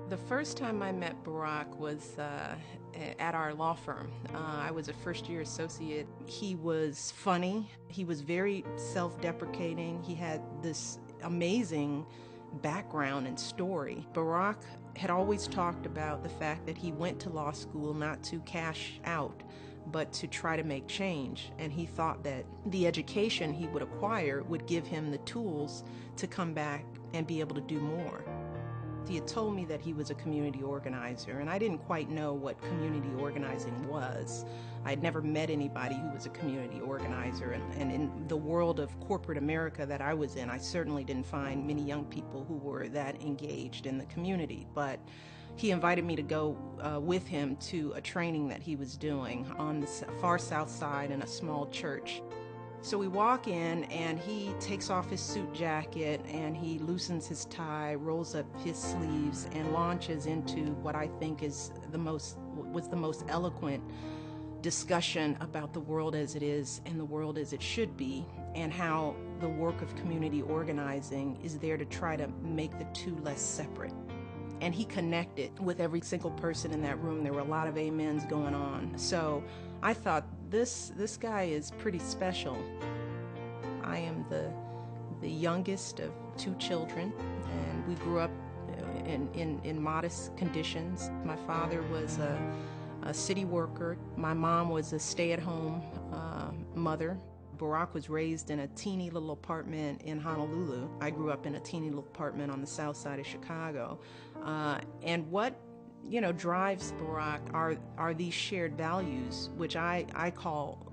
The first time I met Barack was at our law firm. I was a first year associate. He was funny, he was very self deprecating, he had this amazing background and story. Barack had always talked about the fact that he went to law school not to cash out, but to try to make change. And he thought that the education he would acquire would give him the tools to come back and be able to do more. He had told me that he was a community organizer, and I didn't quite know what community organizing was. I had never met anybody who was a community organizer, and in the world of corporate America that I was in, I certainly didn't find many young people who were that engaged in the community. But he invited me to go with him to a training that he was doing on the far south side in a small church. So we walk in, and he takes off his suit jacket and he loosens his tie, rolls up his sleeves, and launches into what I think is was the most eloquent discussion about the world as it is and the world as it should be, and how the work of community organizing is there to try to make the two less separate. And he connected with every single person in that room. There were a lot of amens going on. So I thought, this guy is pretty special. I am the youngest of two children, and we grew up in modest conditions. My father was a city worker. My mom was a stay-at-home mother. Barack was raised in a teeny little apartment in Honolulu. I grew up in a teeny little apartment on the south side of Chicago. And what drives Barack are these shared values, which I call,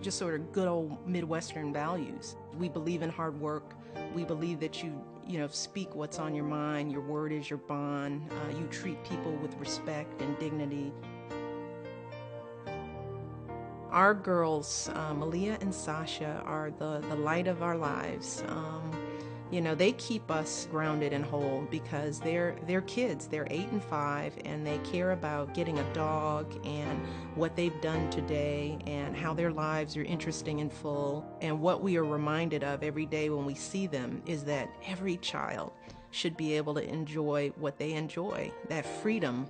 just sort of good old Midwestern values. We believe in hard work. We believe that you speak what's on your mind. Your word is your bond. You treat people with respect and dignity. Our girls, Malia and Sasha, are the light of our lives. They keep us grounded and whole because they're kids. They're 8 and 5, and they care about getting a dog and what they've done today and how their lives are interesting and full. And what we are reminded of every day when we see them is that every child should be able to enjoy what they enjoy, that freedom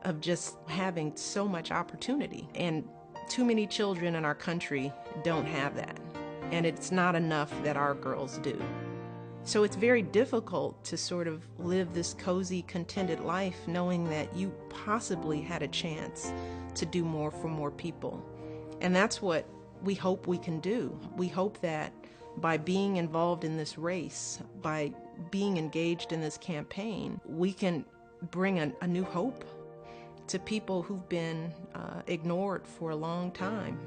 of just having so much opportunity. And too many children in our country don't have that. And it's not enough that our girls do. So it's very difficult to sort of live this cozy, contented life knowing that you possibly had a chance to do more for more people. And that's what we hope we can do. We hope that by being involved in this race, by being engaged in this campaign, we can bring a new hope to people who've been ignored for a long time.